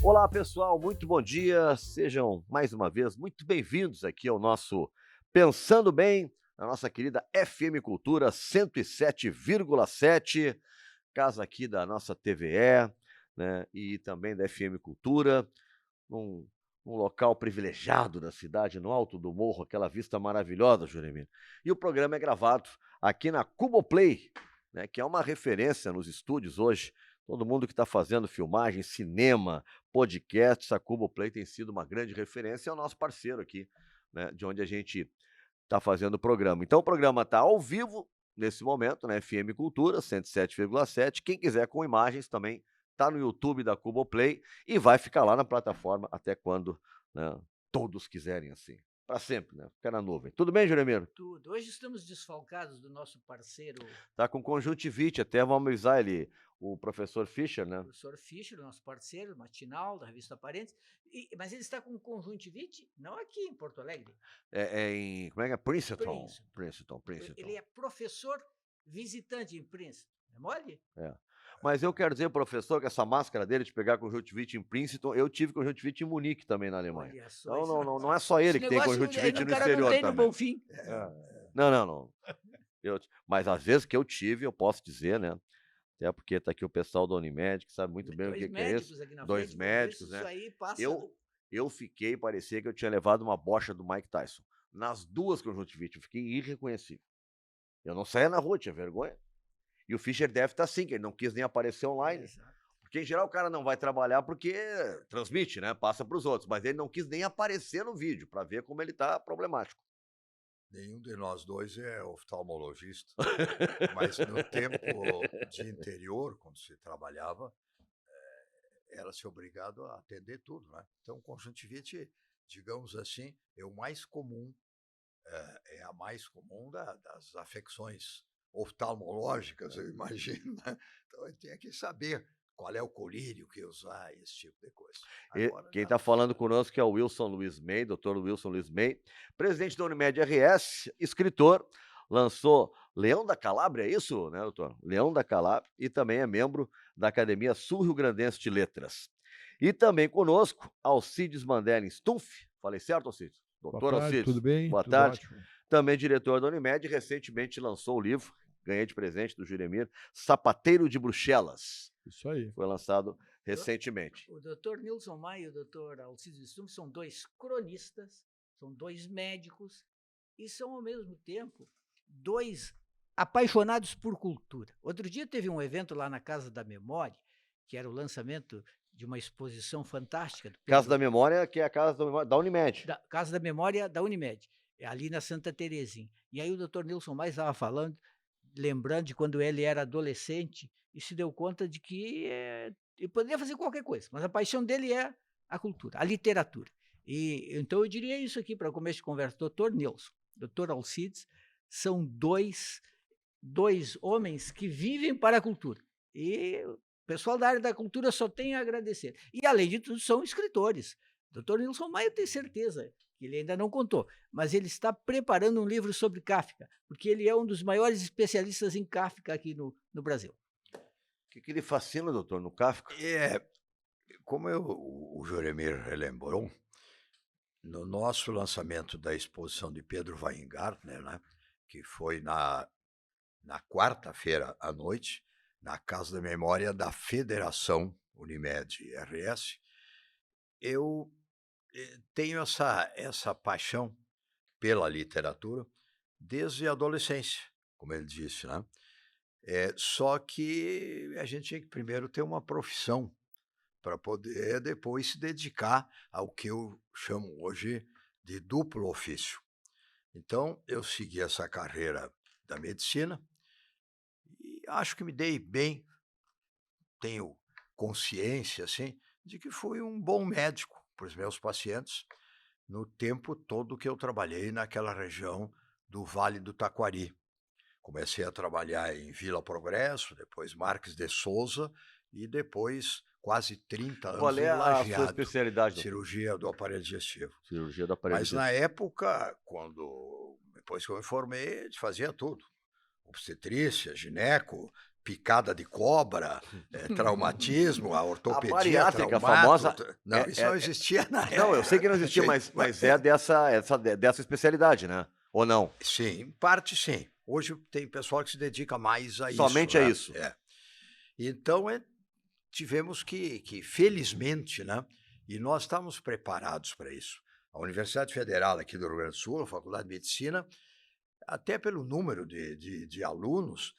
Olá, pessoal, muito bom dia. Sejam mais uma vez muito bem-vindos aqui ao nosso Pensando Bem, a nossa querida FM Cultura 107,7, casa aqui da nossa TVE, né, e também da FM Cultura, num, num local privilegiado da cidade, no alto do morro, aquela vista maravilhosa, Juremir. E o programa é gravado aqui na Cuboplay, né, que é uma referência nos estúdios hoje. Todo mundo que está fazendo filmagem, cinema, podcasts, a Cuboplay tem sido uma grande referência, é o nosso parceiro aqui, né, de onde a gente está fazendo o programa. Então o programa está ao vivo nesse momento, né, FM Cultura 107,7. Quem quiser com imagens também está no YouTube da Cuboplay e vai ficar lá na plataforma até quando, né, todos quiserem assim. Para sempre, né? Fica na nuvem. Tudo bem, Juremiro? Tudo. Hoje estamos desfalcados do nosso parceiro, Tá com conjuntivite, até vamos avisar ele, o professor Fischer, né? professor Fischer, nosso parceiro matinal da revista Parentes, mas ele está com conjuntivite, não aqui em Porto Alegre, É em, como é que é? Princeton. Princeton. Princeton. Ele é professor visitante em Princeton. É mole? É. Mas eu quero dizer, professor, que essa máscara dele de pegar conjuntivite em Princeton, eu tive conjuntivite em Munique também na Alemanha. Olha só, Então isso, não é só ele esse que tem negócio conjuntivite o no cara não exterior tem no também. Bonfim. Não. Mas às vezes que eu tive, eu posso dizer, né? Até porque tá aqui o pessoal da Unimed, que sabe muito bem o Dois que é isso. médicos aqui na Dois frente vão ver médicos, se né? isso aí passa. Eu fiquei, parecia que eu tinha levado uma bocha do Mike Tyson. Nas duas conjuntivites, eu fiquei irreconhecível. Eu não saía na rua, tinha vergonha. E o Fischer deve estar assim, que ele não quis nem aparecer online. Exato. Porque, em geral, o cara não vai trabalhar porque transmite, né? Passa para os outros. Mas ele não quis nem aparecer no vídeo para ver como ele está problemático. Nenhum de nós dois é oftalmologista, mas no tempo de interior, quando se trabalhava, era-se obrigado a atender tudo, né? Então, conjuntivite, digamos assim, é o mais comum, é a mais comum das afecções oftalmológicas, eu imagino, né? Então, ele tinha que saber qual é o colírio que usar, esse tipo de coisa. Agora, Quem já está não. falando conosco é o Wilson Luiz May, doutor Wilson Luiz May, presidente da Unimed RS, escritor, lançou Leão da Calábria, é isso, né, doutor? Leão da Calábria, e também é membro da Academia Sul-Rio-Grandense de Letras. E também conosco, Alcides Mandelin Stumpf, falei certo, Alcides? Doutor Boa tarde, Alcides, tudo bem? boa Tudo tarde. ótimo. Também diretor da Unimed, recentemente lançou o livro, ganhei de presente do Juremir, Sapateiro de Bruxelas. Isso aí. Foi lançado recentemente. O doutor Nilson Maia e o doutor Alcides Stumpf são dois cronistas, são dois médicos e são, ao mesmo tempo, dois apaixonados por cultura. Outro dia teve um evento lá na Casa da Memória, que era o lançamento de uma exposição fantástica. Do Casa Pedro, da Memória, que é a Casa da Unimed. Casa da Memória da Unimed, ali na Santa Terezinha. E aí o doutor Nilson Maia estava falando, lembrando de quando ele era adolescente e se deu conta de que ele poderia fazer qualquer coisa, mas a paixão dele é a cultura, a literatura. E então eu diria isso aqui para começo de conversa. Doutor Nilson, doutor Alcides, são dois homens que vivem para a cultura. E o pessoal da área da cultura só tem a agradecer. E, além de tudo, são escritores. Doutor Nilson Maia, eu tenho certeza que ele ainda não contou, mas ele está preparando um livro sobre Kafka, porque ele é um dos maiores especialistas em Kafka aqui no Brasil. O que lhe fascina, doutor, no Kafka? Como o Juremir relembrou, no nosso lançamento da exposição de Pedro Weingartner, né, que foi na quarta-feira à noite, na Casa da Memória da Federação Unimed RS, eu tenho essa paixão pela literatura desde a adolescência, como ele disse, né? Só que a gente tinha que primeiro ter uma profissão para poder depois se dedicar ao que eu chamo hoje de duplo ofício. Então, eu segui essa carreira da medicina e acho que me dei bem, tenho consciência, assim, de que fui um bom médico para os meus pacientes no tempo todo que eu trabalhei naquela região do Vale do Taquari. Comecei a trabalhar em Vila Progresso, depois Marques de Souza e depois quase 30 anos Qual é no a sua Lajeado, especialidade, doutor? cirurgia do aparelho digestivo. Cirurgia do aparelho Mas digestivo. na época, depois que eu me formei, a gente fazia tudo. Obstetrícia, gineco, picada de cobra, traumatismo, a A ortopedia, bariátrica traumato. famosa. Não, isso não existia na Não, eu sei que não existia, mas é dessa especialidade, né? Ou não? Sim, em parte sim. Hoje tem pessoal que se dedica mais a isso. Somente a Né? isso. Então, tivemos que, felizmente, né? E nós estávamos preparados para isso. A Universidade Federal aqui do Rio Grande do Sul, a Faculdade de Medicina, até pelo número de alunos,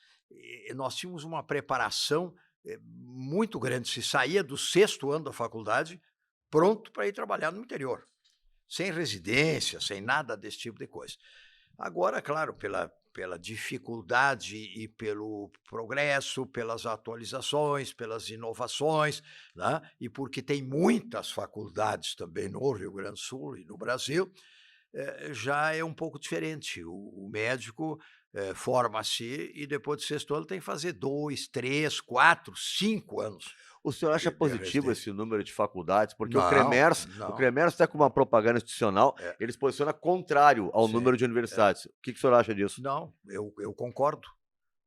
nós tínhamos uma preparação muito grande. Se saía do 6º ano da faculdade, pronto para ir trabalhar no interior, sem residência, sem nada desse tipo de coisa. Agora, claro, pela dificuldade e pelo progresso, pelas atualizações, pelas inovações, né? E porque tem muitas faculdades também no Rio Grande do Sul e no Brasil, já é um pouco diferente. O médico forma-se e depois do 6º ano tem que fazer 2, 3, 4, 5 anos. O senhor acha de positivo residência. esse número de faculdades? Porque o Não, CREMERS não. está com uma propaganda institucional, É. ele se posiciona contrário ao Sim, número de universidades. O que o senhor acha disso? Não, eu concordo.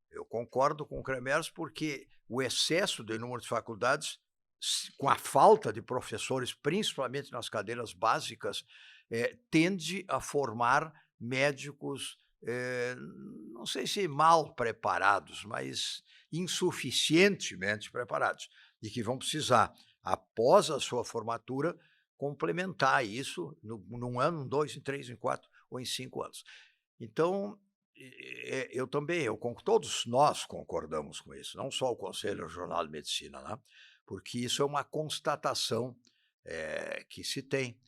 Eu concordo com o CREMERS porque o excesso de número de faculdades, com a falta de professores, principalmente nas cadeiras básicas, tende a formar médicos, não sei se mal preparados, mas insuficientemente preparados, e que vão precisar, após a sua formatura, complementar isso num ano, em 2, em 3, em 4 ou em 5 anos. Então, todos nós concordamos com isso, não só o Conselho Regional de Medicina, né? Porque isso é uma constatação que se tem.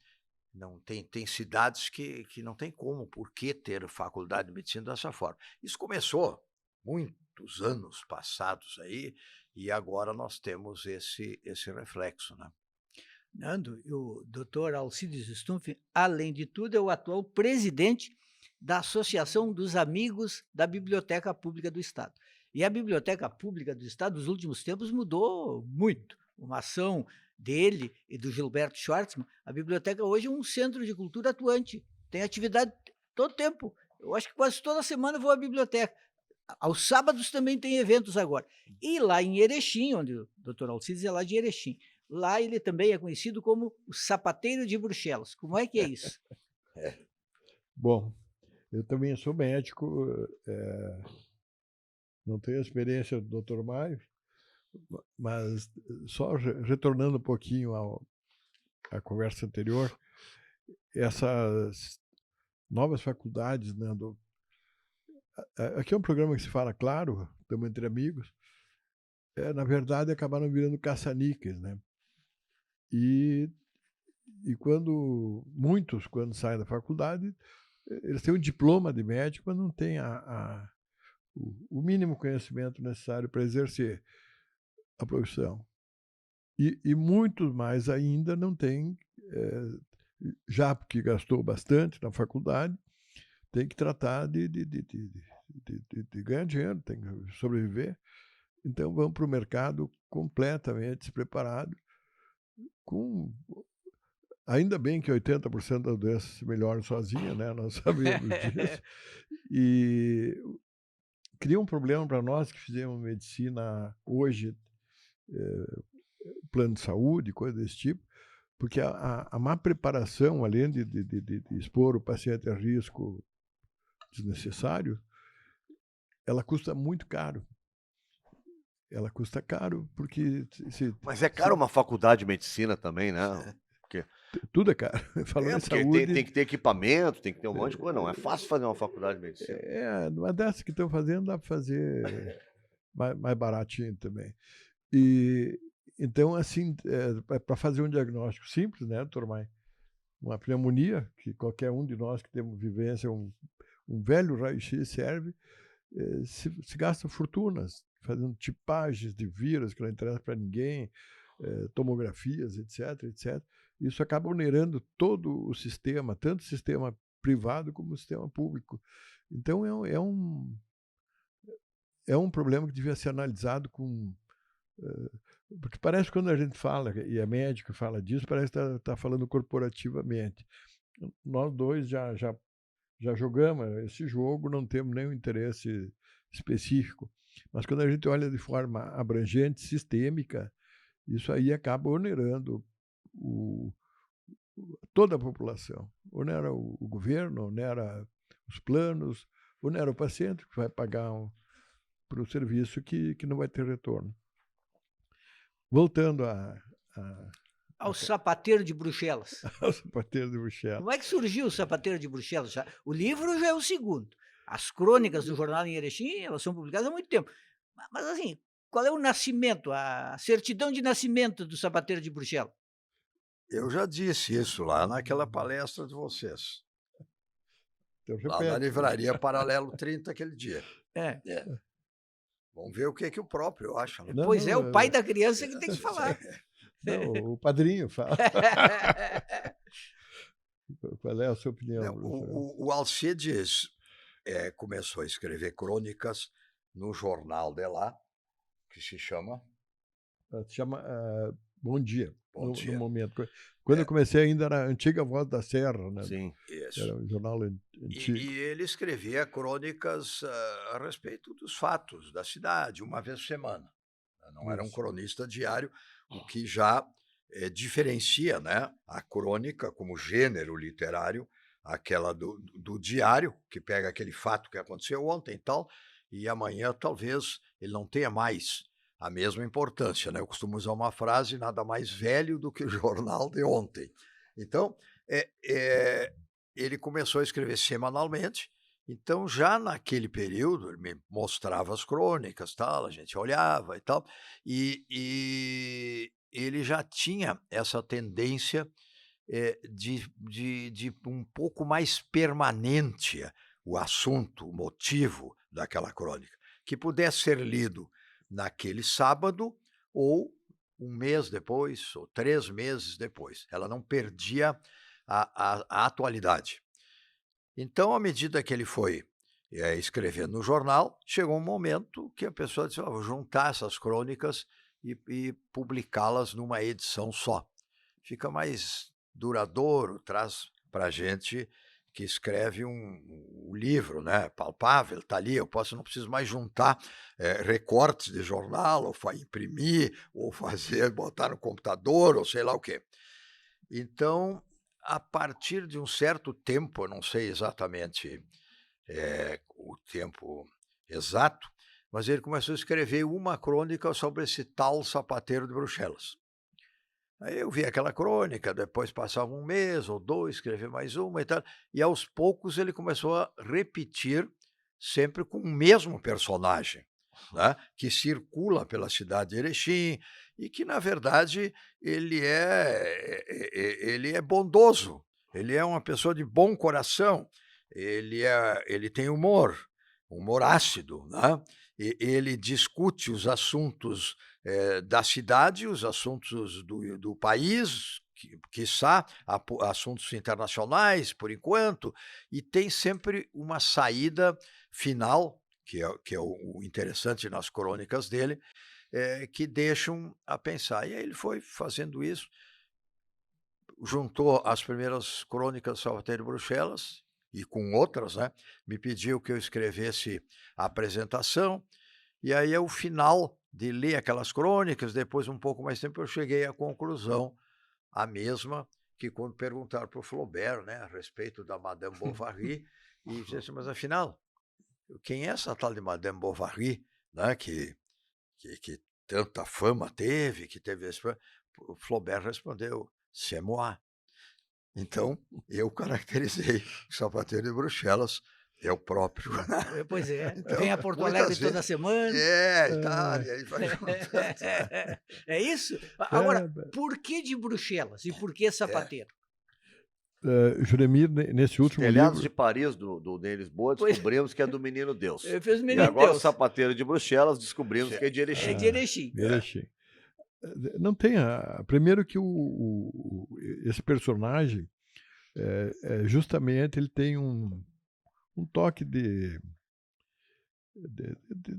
Não tem cidades que não tem por que ter faculdade de medicina dessa forma. Isso começou muitos anos passados aí, e agora nós temos esse reflexo, né? Nando, o doutor Alcides Stumpf, além de tudo, é o atual presidente da Associação dos Amigos da Biblioteca Pública do Estado. E a Biblioteca Pública do Estado, nos últimos tempos, mudou muito. Uma ação dele e do Gilberto Schwartzman, a biblioteca hoje é um centro de cultura atuante, tem atividade todo tempo. Eu acho que quase toda semana eu vou à biblioteca. Aos sábados também tem eventos agora. E lá em Erechim, onde o doutor Alcides é lá de Erechim, lá ele também é conhecido como o sapateiro de Bruxelas. Como é que é isso? Bom, eu também sou médico, não tenho a experiência do Dr. Maio, mas só retornando um pouquinho à conversa anterior, essas novas faculdades, né, aqui é um programa que se fala, claro, estamos entre amigos, na verdade acabaram virando caça-níqueis, né? E muitos, quando saem da faculdade, eles têm um diploma de médico, mas não têm o mínimo conhecimento necessário para exercer a profissão. E muitos mais ainda não têm, já porque gastou bastante na faculdade, tem que tratar de ganhar dinheiro, tem que sobreviver. Então vão para o mercado completamente despreparado, ainda bem que 80% das doenças se melhoram sozinhas, né? Nós sabemos disso. E cria um problema para nós que fizemos medicina hoje, plano de saúde, coisa desse tipo, porque a má preparação, além de expor o paciente a risco desnecessário, ela custa muito caro. Ela custa caro porque... Mas é caro uma faculdade de medicina também, né? Porque tudo é caro. Falando em porque saúde, tem que ter equipamento, tem que ter um monte de coisa. Não é fácil fazer uma faculdade de medicina. Numa dessas que estão fazendo, dá para fazer mais baratinho também. E então, assim, para fazer um diagnóstico simples, né, doutor Maia? Uma pneumonia, que qualquer um de nós que temos vivência, um velho raio-x serve, se gasta fortunas fazendo tipagens de vírus que não interessa para ninguém, tomografias, etc, etc. Isso acaba onerando todo o sistema, tanto o sistema privado como o sistema público. Então, é um problema que devia ser analisado com... porque parece que quando a gente fala, e a médica fala disso, parece que está falando corporativamente. Nós dois já jogamos esse jogo, não temos nenhum interesse específico. Mas quando a gente olha de forma abrangente, sistêmica, isso aí acaba onerando toda a população. Onera o governo, onera os planos, onera o paciente, que vai pagar para o serviço que não vai ter retorno. Voltando ao sapateiro de Bruxelas. ao sapateiro de Bruxelas. Como é que surgiu o sapateiro de Bruxelas? O livro já é o segundo. As crônicas do jornal em Erechim, elas são publicadas há muito tempo. Mas assim, qual é o nascimento, a certidão de nascimento do sapateiro de Bruxelas? Eu já disse isso lá naquela palestra de vocês. Então, Lá na livraria Paralelo 30 aquele dia. É. Vamos ver o que o próprio acha. Né? Pois é, o pai da criança que tem que falar. Não, o padrinho fala. Qual é a sua opinião? Não, o Alcides começou a escrever crônicas no jornal de lá, que se chama... Se chama Bom Dia. Bom Dia. No momento. Quando eu comecei ainda era a antiga Voz da Serra, né? Sim. Isso. Era um jornal antigo. E ele escrevia crônicas a respeito dos fatos da cidade, uma vez por semana. Não era um cronista diário, o que já diferencia, né, a crônica como gênero literário, aquela do diário, que pega aquele fato que aconteceu ontem e tal, e amanhã talvez ele não tenha mais a mesma importância, né? Eu costumo usar uma frase: nada mais velho do que o jornal de ontem. Então, ele começou a escrever semanalmente. Então, já naquele período, ele me mostrava as crônicas, tal, a gente olhava e tal, e ele já tinha essa tendência de um pouco mais permanente o assunto, o motivo daquela crônica, que pudesse ser lido naquele sábado ou um mês depois, ou 3 meses depois. Ela não perdia a atualidade. Então, à medida que ele foi escrevendo no jornal, chegou um momento que a pessoa disse: vou juntar essas crônicas e publicá-las numa edição só. Fica mais duradouro, traz para a gente que escreve um livro, né, palpável, está ali, eu não preciso mais juntar recortes de jornal, ou imprimir, ou botar no computador, ou sei lá o quê. Então, a partir de um certo tempo, eu não sei exatamente o tempo exato, mas ele começou a escrever uma crônica sobre esse tal sapateiro de Bruxelas. Aí eu vi aquela crônica, depois passava um mês ou 2, escrever mais uma e tal, e aos poucos ele começou a repetir sempre com o mesmo personagem, né, que circula pela cidade de Erechim e que, na verdade, ele é bondoso, ele é uma pessoa de bom coração, ele tem humor ácido, né? Ele discute os assuntos da cidade, os assuntos do país, quiçá assuntos internacionais, por enquanto, e tem sempre uma saída final, que é o interessante nas crônicas dele, que deixam a pensar. E aí ele foi fazendo isso, juntou as primeiras crônicas do Sapateiro de Bruxelas, e com outras, né, me pediu que eu escrevesse a apresentação, e aí ao final de ler aquelas crônicas, depois um pouco mais tempo, eu cheguei à conclusão, a mesma que quando perguntaram para o Flaubert, né, a respeito da Madame Bovary, e disse assim: mas afinal, quem é essa tal de Madame Bovary, né, que tanta fama teve, que teve esse... O Flaubert respondeu: c'est moi. Então, eu caracterizei o Sapateiro de Bruxelas, é o próprio. Pois é, Então, vem a Porto Alegre toda semana. Tá, e aí vai juntando. É isso? Agora, por que de Bruxelas e por que sapateiro? Juremir, nesse último Telhados livro... de Paris, de Lisboa, descobrimos que é do Menino Deus. Ele fez o E Menino agora Deus. o Sapateiro de Bruxelas, descobrimos que é de É Erechim. de Erechim. Erechim. Não tem primeiro que esse personagem, justamente, ele tem um toque de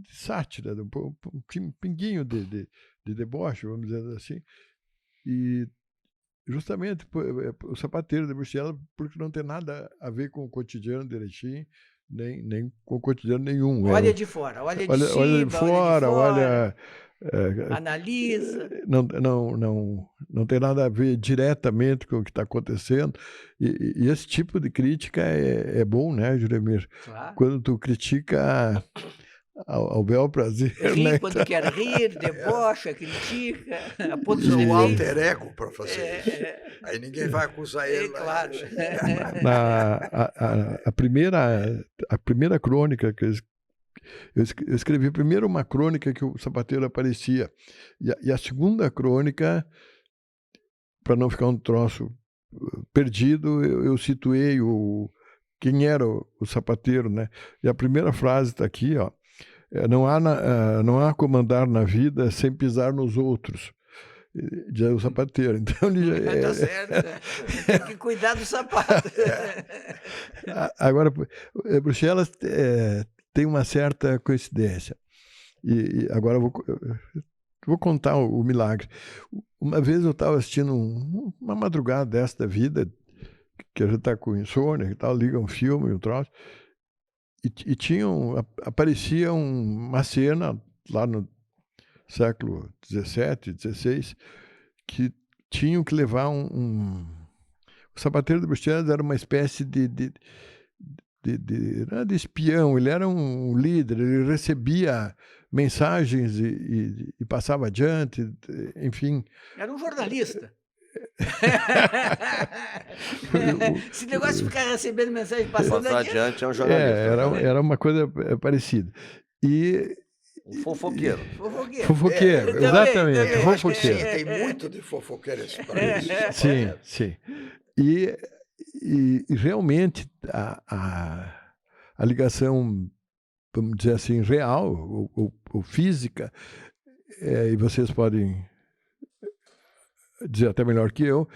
sátira, um pinguinho de deboche, vamos dizer assim, e justamente o Sapateiro de Bruxelas, porque não tem nada a ver com o cotidiano de Erechim, nem com cotidiano nenhum. Olha de fora, olha de olha cima, de fora, olha. analisa. Não tem nada a ver diretamente com o que está acontecendo. E esse tipo de crítica é bom, né, Juremir? Claro. Quando tu critica ao bel prazer. Ri né? quando quer rir, debocha, critica, aponta os Usa o defeitos. alter ego para fazer isso. Aí ninguém vai acusar ele. Claro. A primeira crônica que eu escrevi primeiro uma crônica que o sapateiro aparecia. E a segunda crônica, para não ficar um troço perdido, eu situei quem era o sapateiro, né? E a primeira frase está aqui, ó. Não há como andar na vida sem pisar nos outros. Já é o sapateiro. Então ele Tá certo. Tem que cuidar do sapato. Agora, Bruxelas tem uma certa coincidência. E agora eu vou contar o milagre. Uma vez eu estava assistindo uma madrugada dessa da vida, que a gente está com insônia e tal, liga um filme, um troço, e aparecia uma cena lá no século XVII, XVI, que tinham que levar o sapateiro de Bruxelas era uma espécie de espião, ele era um líder, ele recebia mensagens e passava adiante, enfim. Era um jornalista. Esse negócio de ficar recebendo mensagem passando adiante é um jornalista. Era uma coisa parecida. E um fofoqueiro. Fofoqueiro, exatamente. Fofoqueiro. Tem muito de fofoqueiro esse país. Sim. E realmente a ligação, vamos dizer assim, real ou física, e vocês podem dizer até melhor que eu,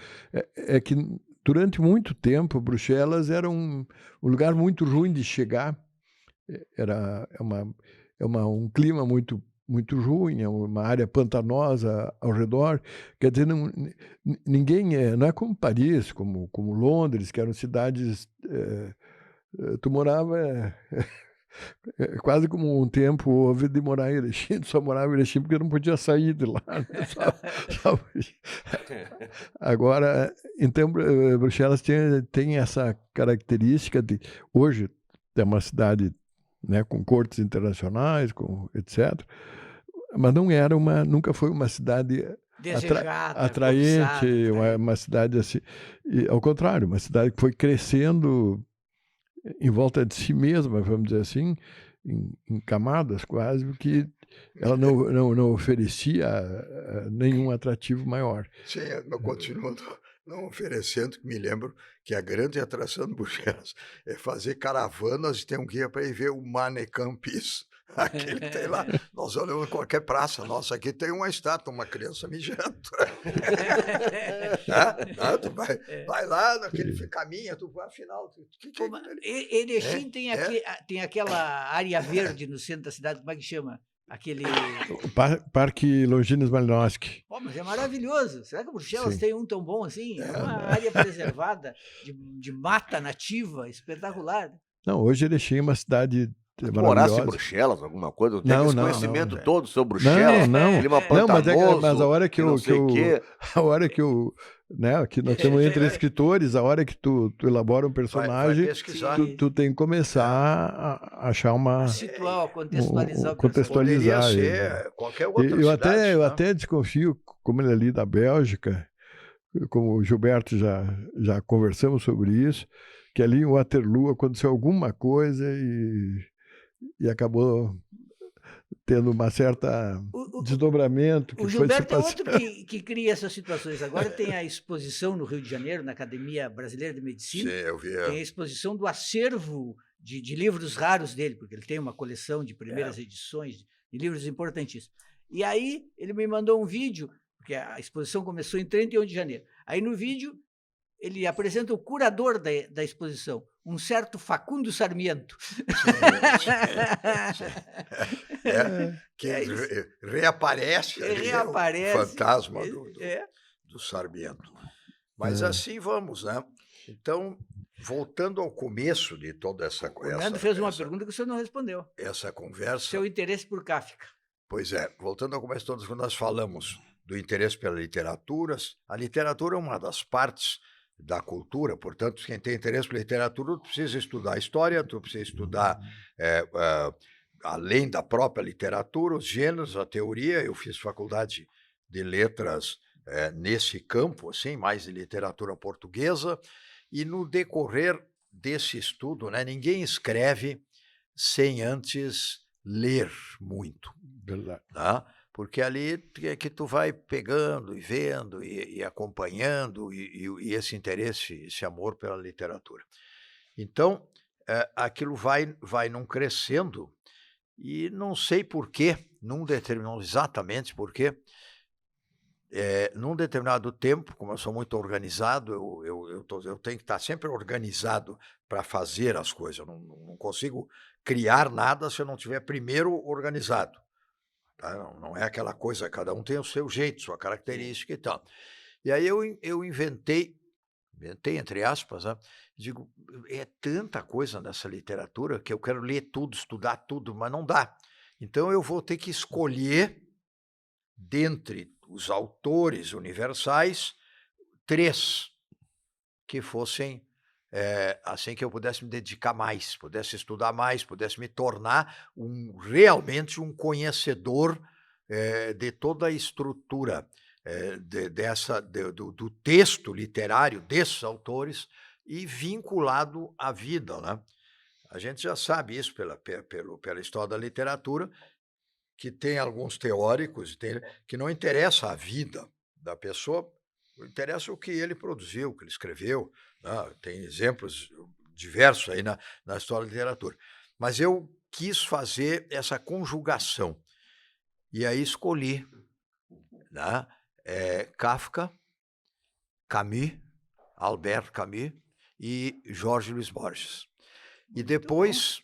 é que durante muito tempo Bruxelas era um lugar muito ruim de chegar. Um clima muito muito ruim, é uma área pantanosa ao redor. Quer dizer, ninguém não é como Paris, como Londres, que eram cidades. Tu morava quase como um tempo houve de morar em Erechim, só morava em Erechim porque não podia sair de lá. Né? Agora, então, Bruxelas tem essa característica de hoje é uma cidade, né, com cortes internacionais, com etc. Mas nunca foi uma cidade desejada, atraente, uma cidade assim. E, ao contrário, uma cidade que foi crescendo em volta de si mesma, vamos dizer assim, em camadas quase, porque ela não oferecia nenhum atrativo maior. Sim, eu continuo não oferecendo, que me lembro que a grande atração de Bruxelas é fazer caravanas e tem um guia para ir ver o Manneken Pis. Aquele que tem lá, nós olhamos em qualquer praça, nossa, aqui tem uma estátua, uma criança mijando. Tu vai lá naquele caminho, tu vai afinal. Erechim tem aquela área verde no centro da cidade, como é que chama? Aquele... Parque Longines Malinowski. Mas é maravilhoso. Será que Bruxelas tem um tão bom assim? É uma área preservada, de mata nativa, espetacular. Não, hoje Erechim é uma cidade morasse em Bruxelas, alguma coisa? Tem esse conhecimento todo sobre Bruxelas? Não. Clima pantanoso, mas a hora que eu né, que nós estamos entre escritores, a hora que tu elabora um personagem, tu tem que começar a achar uma... Situar, contextualizar. Poderia ser qualquer outra cidade. Eu até desconfio, como ele é ali da Bélgica, como o Gilberto já conversamos sobre isso, que ali em Waterloo aconteceu alguma coisa e acabou tendo uma certa desdobramento. O Gilberto é outro que cria essas situações. Agora tem a exposição no Rio de Janeiro, na Academia Brasileira de Medicina. Sim, eu vi. Tem a exposição do acervo de livros raros dele, porque ele tem uma coleção de primeiras edições de livros importantíssimos. E aí ele me mandou um vídeo, porque a exposição começou em 31 de janeiro. Aí no vídeo ele apresenta o curador da exposição, um certo Facundo Sarmiento. Que reaparece ali, o fantasma do Sarmiento. Mas assim vamos, né? Então, Voltando ao começo de toda essa O Nando fez uma pergunta que o senhor não respondeu. Essa conversa. Seu interesse por Kafka. Pois é, voltando ao começo de todas, quando nós falamos do interesse pela literatura, a literatura é uma das partes da cultura, portanto, quem tem interesse pela literatura, tu precisa estudar a história, tu precisa estudar, além da própria literatura, os gêneros, a teoria. Eu fiz faculdade de letras nesse campo, assim, mais de literatura portuguesa, e no decorrer desse estudo, né, ninguém escreve sem antes ler muito. Verdade. Tá? Porque ali é que tu vai pegando e vendo e acompanhando e esse interesse, esse amor pela literatura. Então, aquilo vai num crescendo e não sei por quê, não exatamente por quê, num determinado tempo, como eu sou muito organizado, eu tenho que estar sempre organizado para fazer as coisas. Eu não consigo criar nada se eu não estiver primeiro organizado. Tá? Não é aquela coisa, cada um tem o seu jeito, sua característica e tal. E aí eu inventei entre aspas, né? Digo, é tanta coisa nessa literatura que eu quero ler tudo, estudar tudo, mas não dá. Então eu vou ter que escolher, dentre os autores universais, 3 que fossem assim que eu pudesse me dedicar mais, pudesse estudar mais, pudesse me tornar realmente um conhecedor de toda a estrutura do texto literário desses autores e vinculado à vida, né? A gente já sabe isso pela história da literatura, que tem alguns teóricos que não interessa a vida da pessoa, interessa o que ele produziu, o que ele escreveu, né? Tem exemplos diversos aí na história da literatura. Mas eu quis fazer essa conjugação e aí escolhi, né, Kafka, Camus, Albert Camus e Jorge Luis Borges. E depois,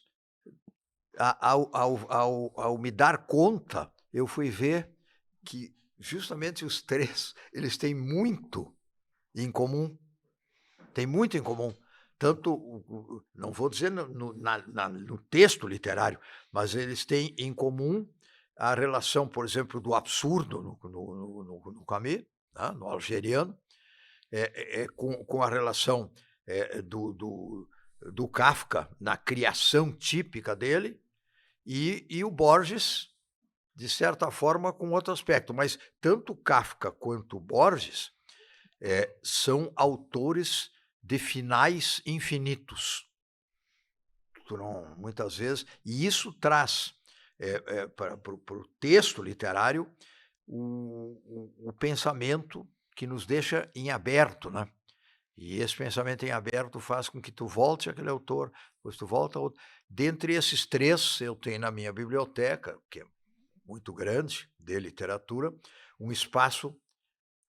ao me dar conta, eu fui ver que justamente os 3, eles têm muito em comum. Tem muito em comum. Tanto, não vou dizer no texto literário, mas eles têm em comum a relação, por exemplo, do absurdo no Camus, né, no Algeriano, com a relação do Kafka na criação típica dele, e o Borges, de certa forma, com outro aspecto. Mas tanto Kafka quanto Borges são autores de finais infinitos. Muitas vezes, e isso traz para o texto literário o pensamento que nos deixa em aberto, né? E esse pensamento em aberto faz com que tu volte àquele autor, depois tu volta a outro. Dentre esses 3, eu tenho na minha biblioteca, que é muito grande, de literatura, um espaço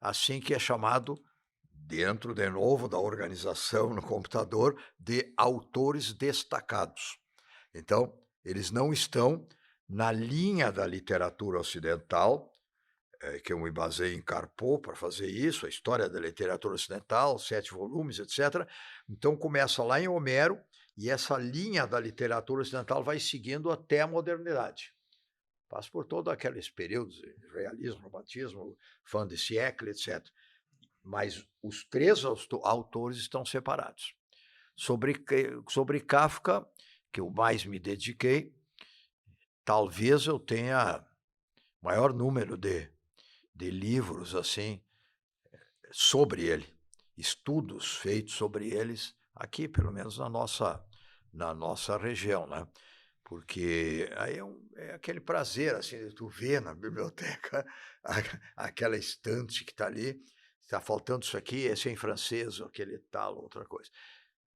assim que é chamado, dentro, de novo, da organização no computador, de autores destacados. Então, eles não estão na linha da literatura ocidental, que eu me baseei em Carpo para fazer isso, a história da literatura ocidental, 7 volumes, etc. Então, começa lá em Homero, e essa linha da literatura ocidental vai seguindo até a modernidade. Passa por todos aqueles períodos, realismo, romantismo, fin de siècle, etc. Mas os 3 autores estão separados. Sobre Kafka, que eu mais me dediquei, talvez eu tenha maior número de livros assim sobre ele, estudos feitos sobre eles aqui, pelo menos na nossa região, né? Porque aí é aquele prazer assim de tu ver na biblioteca aquela estante que está ali, está faltando isso aqui, esse é em francês, aquele tal, outra coisa.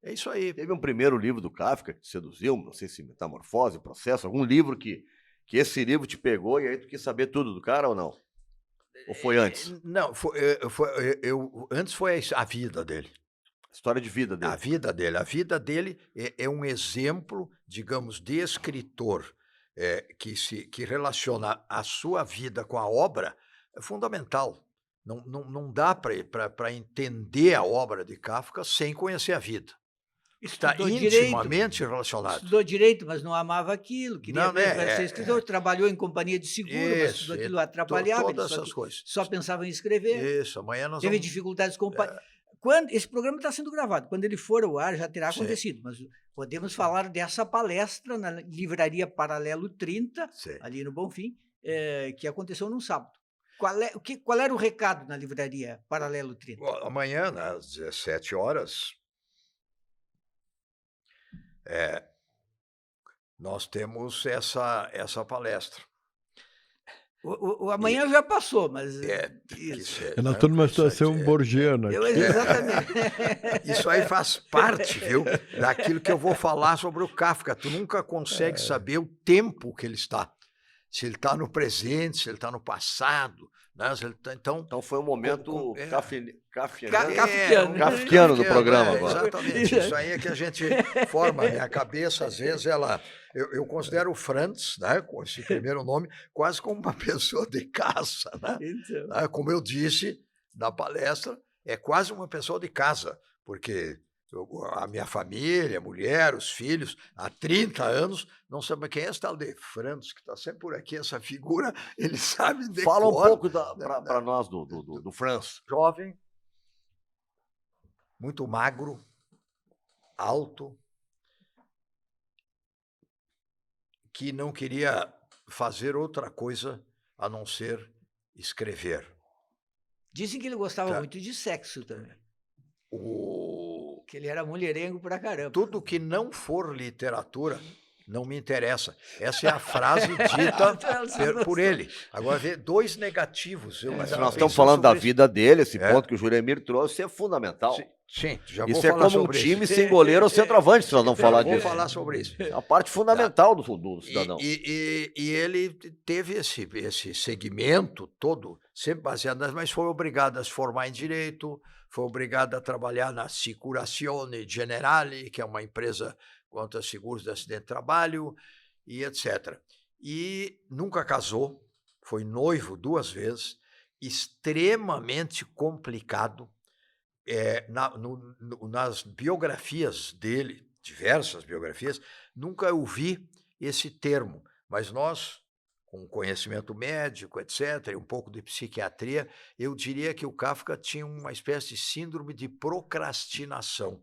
É isso aí. Teve um primeiro livro do Kafka que te seduziu, não sei se Metamorfose, Processo, algum livro que esse livro te pegou e aí tu quis saber tudo do cara ou não? Ou foi antes? Não, antes foi a vida dele. História de vida dele. A vida dele é um exemplo, digamos, de escritor que relaciona a sua vida com a obra, é fundamental. Não dá para entender a obra de Kafka sem conhecer a vida. está Estudou direito, intimamente relacionado. estudou direito, mas não amava aquilo, queria Não, mesmo né? era ser escritor, trabalhou em companhia de seguro, mas Isso, tudo aquilo atrapalhava, ele todas só, essas coisas. só pensava em escrever, Isso, amanhã nós teve vamos... dificuldades com o pai. Quando, esse programa está sendo gravado, quando ele for ao ar já terá Sim. acontecido, mas podemos falar dessa palestra na Livraria Paralelo 30, Sim. ali no Bonfim, que aconteceu num sábado. Qual era o recado na Livraria Paralelo 30? Bom, amanhã, às 17 horas, nós temos essa palestra. O amanhã já passou, mas... Isso. Nós estamos numa situação borgiana aqui. Exatamente. Isso aí faz parte, viu, daquilo que eu vou falar sobre o Kafka. Tu nunca consegue saber o tempo que ele está. Se ele está no presente, se ele está no passado. Né? Se ele tá, então foi um momento kafkiano. Kafkiano do programa agora. Exatamente. Isso aí é que a gente forma. A minha cabeça, às vezes, eu considero o Franz, né, com esse primeiro nome, quase como uma pessoa de casa. Né? Então. Como eu disse na palestra, é quase uma pessoa de casa, porque a minha família, a mulher, os filhos, há 30 anos, não sabem quem é esse tal de Franz, que está sempre por aqui, essa figura, ele sabe de Fala um cor. pouco para nós do Franz. Jovem, muito magro, alto, que não queria fazer outra coisa a não ser escrever. Dizem que ele gostava muito de sexo também. Que ele era mulherengo pra caramba. Tudo que não for literatura não me interessa. Essa é a frase dita por ele. Agora, vê, 2 negativos. Nós estamos falando da vida dele, esse ponto que o Juremir trouxe é fundamental. Sim, já vou isso falar é como um sobre time isso. sem goleiro ou centroavante, se nós não falar disso. Vou falar sobre isso. É a parte fundamental do cidadão. E ele teve esse segmento todo, sempre baseado, mas foi obrigado a se formar em Direito, foi obrigado a trabalhar na Assicurazione Generale, que é uma empresa quanto a seguros de acidente de trabalho, e etc. E nunca casou, foi noivo 2 vezes, extremamente complicado. Nas biografias dele, diversas biografias, nunca ouvi esse termo, mas nós, com conhecimento médico, etc., e um pouco de psiquiatria, eu diria que o Kafka tinha uma espécie de síndrome de procrastinação.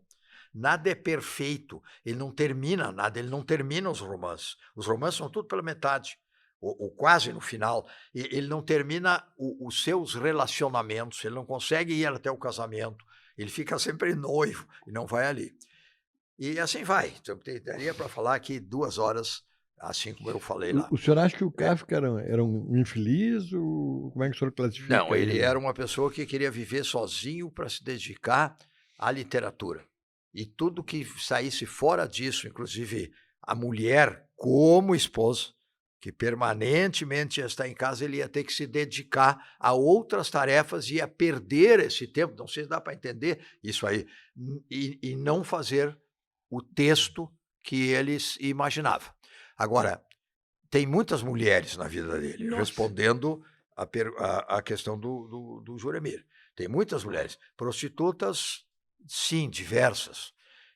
Nada é perfeito, ele não termina nada, ele não termina os romances. Os romances são tudo pela metade, ou quase no final. Ele não termina os seus relacionamentos, ele não consegue ir até o casamento, ele fica sempre noivo e não vai ali. E assim vai. Então, daria para falar aqui 2 horas, assim como eu falei lá. O senhor acha que o Kafka era um infeliz? Ou como é que o senhor classifica? Não, ele era uma pessoa que queria viver sozinho para se dedicar à literatura. E tudo que saísse fora disso, inclusive a mulher como esposa, que permanentemente ia estar em casa, ele ia ter que se dedicar a outras tarefas, ia perder esse tempo, não sei se dá para entender isso aí, e não fazer o texto que eles imaginavam. Agora, tem muitas mulheres na vida dele, respondendo a questão do Juremir. Tem muitas mulheres. Prostitutas, sim, diversas.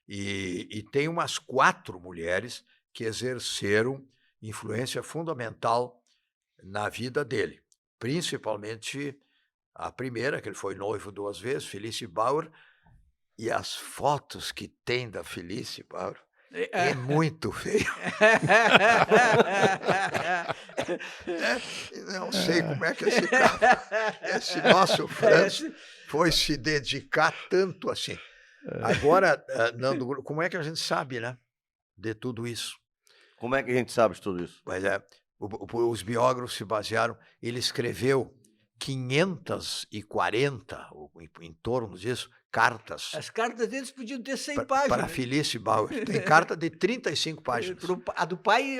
E tem umas 4 mulheres que exerceram influência fundamental na vida dele. Principalmente a primeira, que ele foi noivo 2 vezes, Felice Bauer, e as fotos que tem da Felice Bauer é muito feio. Não sei como é que esse nosso Franz foi se dedicar tanto assim. Agora, Nando, como é que a gente sabe, né, de tudo isso? Como é que a gente sabe de tudo isso? Pois é, os biógrafos se basearam, ele escreveu 540, ou em torno disso, cartas. As cartas deles podiam ter 100 páginas. Para Felice Bauer. Tem carta de 35 páginas. A do pai...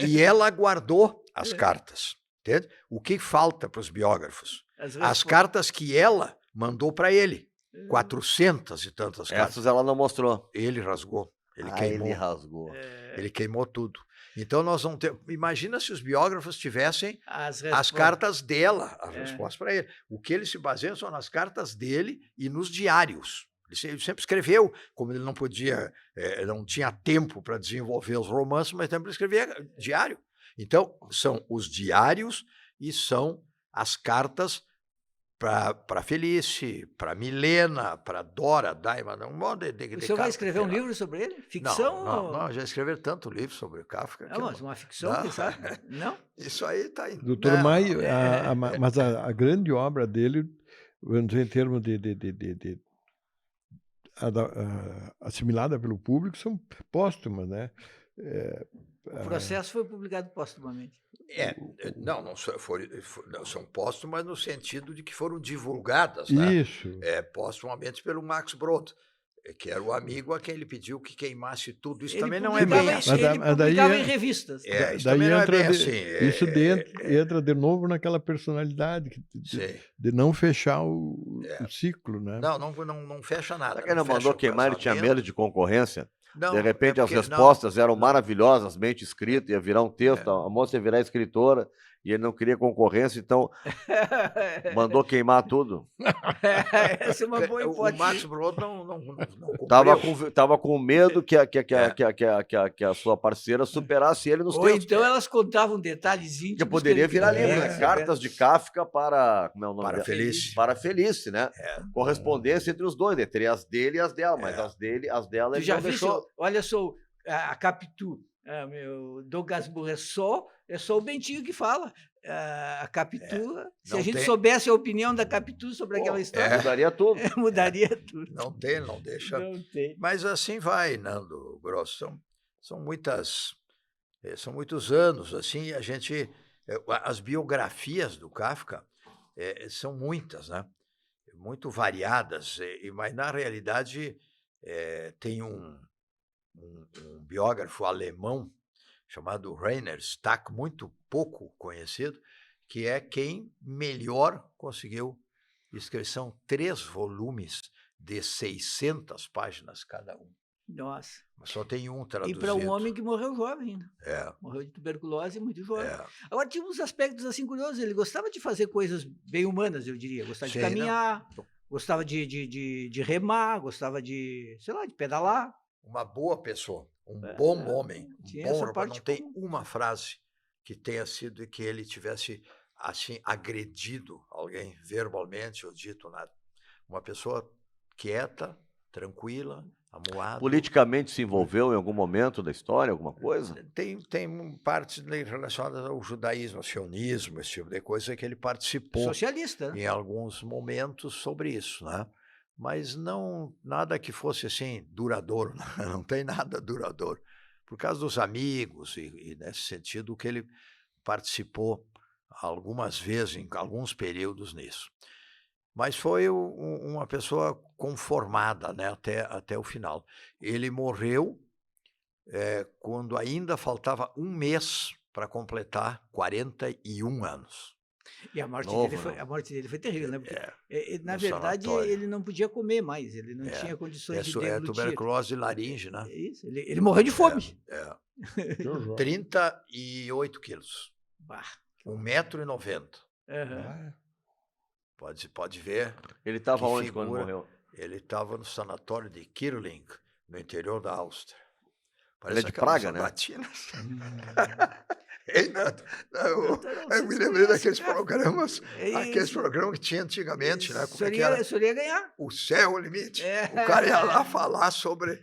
E ela guardou as cartas. Entende? O que falta para os biógrafos? As cartas que ela mandou para ele. 400 e tantas cartas. Essas ela não mostrou. Ele rasgou. Ele queimou. Ele rasgou. Ele queimou tudo. Então nós vamos ter... Imagina se os biógrafos tivessem as cartas dela, as respostas para ele. O que ele se baseia são nas cartas dele e nos diários Ele sempre escreveu, como ele não podia, não tinha tempo para desenvolver os romances, mas sempre escrevia diário. Então, são os diários e são as cartas para Felice, para Milena, para Dora Diamond. Um modo de O senhor vai escrever um livro sobre ele? Ficção? Não, já escreveram tanto livro sobre Kafka. Não, mas uma ficção, quem sabe? Não? Isso aí está indo. Doutor Mai, mas a grande obra dele, vamos dizer, em termos de assimilada pelo público, são póstumas, né? O Processo foi publicado póstumamente. Não são póstumas no sentido de que foram divulgadas, né? Isso. Póstumamente pelo Max Brod, que era o amigo a quem ele pediu que queimasse tudo. Isso Ele também não é bem assim. Ele publicava em revistas. Isso também não é bem assim. Isso entra de novo naquela personalidade de não fechar o ciclo, né? Não fecha nada. Será que ele não mandou queimar, ele tinha medo de concorrência? Não, de repente as respostas eram maravilhosamente escritas, ia virar um texto, a moça ia virar escritora, e ele não queria concorrência, então mandou queimar tudo. Essa é uma boa hipótese. O Max Brod não cumpriu. Tava com medo que a sua parceira superasse ele nos Ou textos. então elas contavam detalhes íntimos. Que poderia virar livro, né? Cartas de Kafka para... Como é o nome para dela? Felice. Para Felice, né? Correspondência entre os dois, né? Teria as dele e as dela, mas as dela Tu ele já não viu? deixou. Olha só, a Capitu, meu Douglas Burr, é só o Bentinho que fala. A Capitu, se a gente soubesse a opinião da Capitu sobre aquela história, mudaria tudo. Mudaria tudo. Não deixa. Não tem. Mas assim vai, Nando Grosso. São muitos anos, assim, a gente... As biografias do Kafka são muitas, né? Muito variadas, mas na realidade tem um biógrafo alemão chamado Rainer Stack, muito pouco conhecido, que é quem melhor conseguiu escrever. São 3 volumes de 600 páginas cada um. Nossa. Mas só tem um traduzido. E para um homem que morreu jovem ainda. É. Morreu de tuberculose muito jovem. É. Agora, tinha uns aspectos assim curiosos. Ele gostava de fazer coisas bem humanas, eu diria. Gostava de caminhar, gostava de remar, gostava de, sei lá, de pedalar. Uma boa pessoa, um bom homem, não tem uma frase que tenha sido que ele tivesse assim agredido alguém verbalmente ou dito nada. Uma pessoa quieta, tranquila, amuada. Politicamente se envolveu em algum momento da história, alguma coisa? Tem partes relacionadas ao judaísmo, ao sionismo, esse tipo de coisa que ele participou. Socialista, né? Em alguns momentos sobre isso, né? Mas não nada que fosse assim duradouro, não tem nada duradouro. Por causa dos amigos e nesse sentido que ele participou algumas vezes, em alguns períodos nisso. Mas foi uma pessoa conformada, né, até o final. Ele morreu quando ainda faltava um mês para completar 41 anos. E a morte dele foi terrível, né? Porque, na verdade, sanatório. ele não podia comer mais, ele não tinha condições de deglutir. Tuberculose laringe, né? Isso, ele morreu de fome. 38 quilos. 1,90 m. Pode ver. Ele estava onde quando morreu? Ele estava no sanatório de Kirling, no interior da Áustria. Ele é de Praga, né? Latinas. Eu me lembrei daqueles programas, que tinha antigamente, né? Como o senhor ia ganhar. O Céu o Limite. O cara ia lá falar sobre...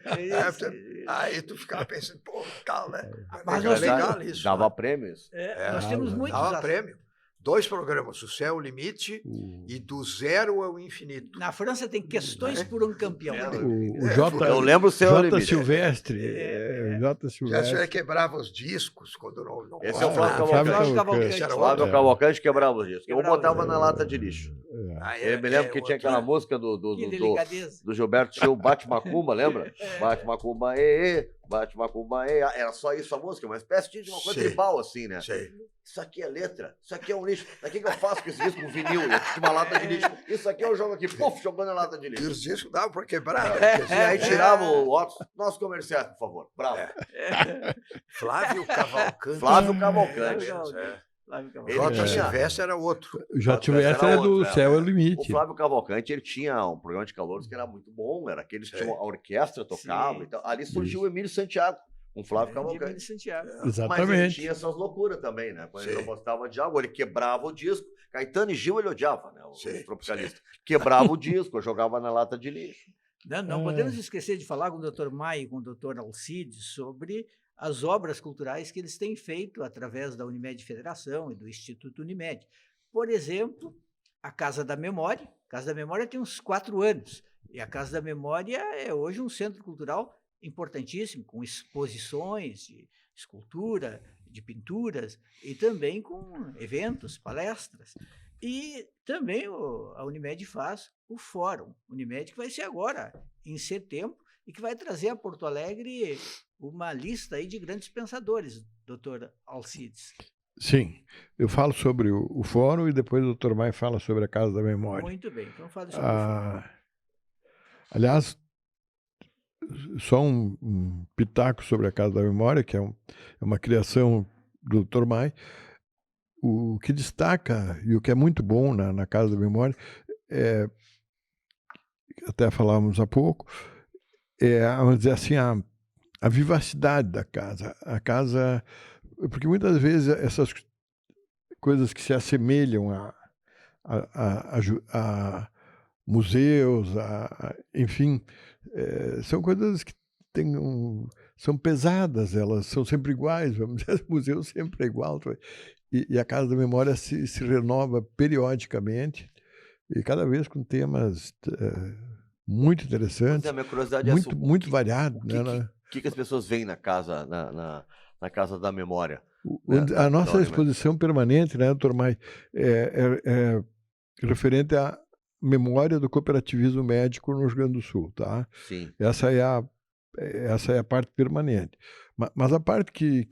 Aí tu ficava pensando, pô, tal, né? Mas legal isso. Dava prêmios. Nós temos muitos. Dava prêmio. 2 programas, O Céu o Limite e Do Zero ao Infinito. Na França tem Questões por um Campeão. Eu lembro o Céu Limite. Silvestre. J. Silvestre. Já quebrava os discos quando não... Esse é o Flávio Cavalcante. Flávio Cavalcante quebrava os discos. Eu botava na lata de lixo. Eu me lembro que tinha aquela música do Gilberto Gil, Bate Macumba, lembra? Bate Macumba, bate macumba, era só isso a música, uma espécie de uma coisa tribal assim, né? Isso aqui é letra, isso aqui é um lixo. Daqui que eu faço com esse disco, um vinil, uma lata de lixo. Isso aqui eu jogo aqui, puf, jogando a lata de lixo. E os discos davam para quebrar. E aí tirava o nosso comercial, por favor. Bravo. Flávio Cavalcante. Flávio Cavalcante. Flávio O Cavalcante. J. Ele tinha- Silvestre era outro. Já tivesse era é do outro, Céu é o O Limite. Flávio Cavalcante, ele tinha um programa de calouros que era muito bom, era aqueles que Sim. tinham a orquestra tocava Sim. e tal. Ali surgiu o Emílio Santiago, um Flávio Grande Cavalcante. Emílio Santiago. Mas ele Exatamente. tinha essas loucuras também, né? Quando ele Sim. não gostava de algo, ele quebrava o disco. Caetano e Gil ele odiava, né? Os Sim, tropicalistas. Quebrava o disco, jogava na lata de lixo. Não podemos esquecer de falar com o Dr. Maia e com o Dr. Alcides sobre as obras culturais que eles têm feito através da Unimed Federação e do Instituto Unimed. Por exemplo, a Casa da Memória. A Casa da Memória tem uns 4 anos. E a Casa da Memória é hoje um centro cultural importantíssimo, com exposições de escultura, de pinturas, e também com eventos, palestras. E também a Unimed faz o Fórum Unimed, que vai ser agora, em setembro, e que vai trazer a Porto Alegre uma lista aí de grandes pensadores, doutor Alcides. Sim, eu falo sobre o fórum e depois o Dr. Maia fala sobre a Casa da Memória. Muito bem, então fale sobre o Fórum. Aliás, só um pitaco sobre a Casa da Memória, que é uma criação do Dr. Maia. O que destaca e o que é muito bom na Casa da Memória, até falávamos há pouco, vamos dizer assim, a vivacidade da casa. A casa, porque muitas vezes essas coisas que se assemelham a museus, enfim, são coisas que são pesadas, elas são sempre iguais, vamos dizer, o museu sempre é igual. E a Casa da Memória se renova periodicamente, e cada vez com temas muito Mas interessantes, a minha curiosidade muito variados. O que as pessoas veem na casa, na Casa da Memória? A nossa exposição permanente, né, doutor Maia, é referente à memória do cooperativismo médico no Rio Grande do Sul, tá? Sim. Essa é a parte permanente. Mas a parte